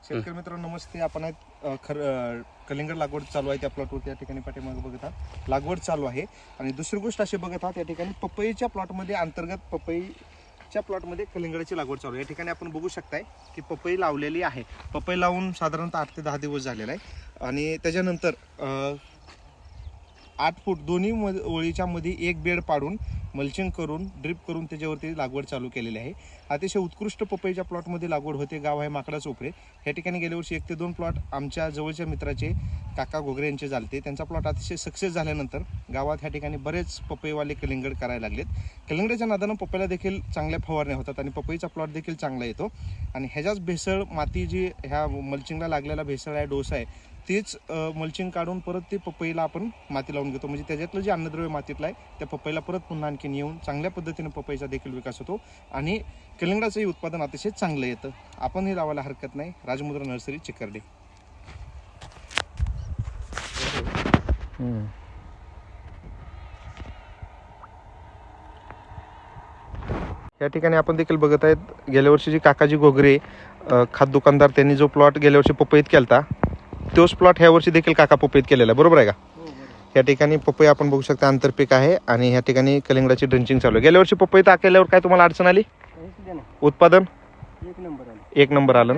शेतकरी मित्रांनो नमस्ते. आपण कलिंगड लागवड चालू आहे त्या प्लॉटवरती या ठिकाणी पाठीमागे बघत आहात लागवड चालू आहे. आणि दुसरी गोष्ट अशी बघत आहात या ठिकाणी पपईच्या प्लॉटमध्ये अंतर्गत पपईच्या प्लॉटमध्ये कलिंगडाची लागवड चालू आहे. या ठिकाणी आपण बघू शकताय की पपई लावलेली आहे. पपई लावून साधारणतः 8 ते 10 दिवस झालेला आहे. आणि त्याच्यानंतर 8 फूट दोन्ही ओळीच्या मध्ये एक बेड पाडून मल्चिंग करून ड्रिप करून त्याच्यावरती लागवड चालू केलेली आहे. अतिशय उत्कृष्ट पपईच्या प्लॉटमध्ये लागवड होते. गाव आहे माकडा चोपडे. या ठिकाणी गेल्या वर्षी 1 ते 2 प्लॉट आमच्या जवळच्या मित्राचे काका घोगरे यांचे झालते. त्यांचा प्लॉट अतिशय सक्सेस झाल्यानंतर गावात ह्या ठिकाणी बरेच पपईवाले कलिंगड करायला लागलेत. कलिंगडाच्या नादानं पपईला देखील चांगल्या फवारण्या होतात आणि पपईचा प्लॉट देखील चांगला येतो. आणि ह्याच्याच भेसळ माती जी ह्या मल्चिंगला लागलेला भेसळ आहे डोस आहे तेच मल्चिंग काढून परत ते पपईला आपण माती लावून घेतो. म्हणजे त्याच्यातलं जे अन्नद्रव्य मातीतलं आहे त्या पपईला परत पुन्हा आणखीन येऊन चांगल्या पद्धतीने पपईचा देखील विकास होतो आणि कलिंगडाचंही उत्पादन अतिशय चांगलं येतं. आपणही लावायला हरकत नाही. राजमुद्रा नर्सरी चिकर्डे. या ठिकाणी आपण देखील बघत आहेत गेल्या वर्षीची काकाजी घोगरे खाद दुकानदार त्यांनी जो प्लॉट गेल्या वर्षी पपईत केलता तोच प्लॉट ह्या वर्षी देखील काका पपईत केलेला आहे. बरोबर आहे का? या ठिकाणी पपई आपण बघू शकता आंतरपीक आहे आणि ह्या ठिकाणी कलिंगडाची ड्रिंचिंग चालू आहे. गेल्या वर्षी पपईत केल्यावर काय तुम्हाला अडचण आली? उत्पादन 1 नंबर आलं. 1 नंबर आलं.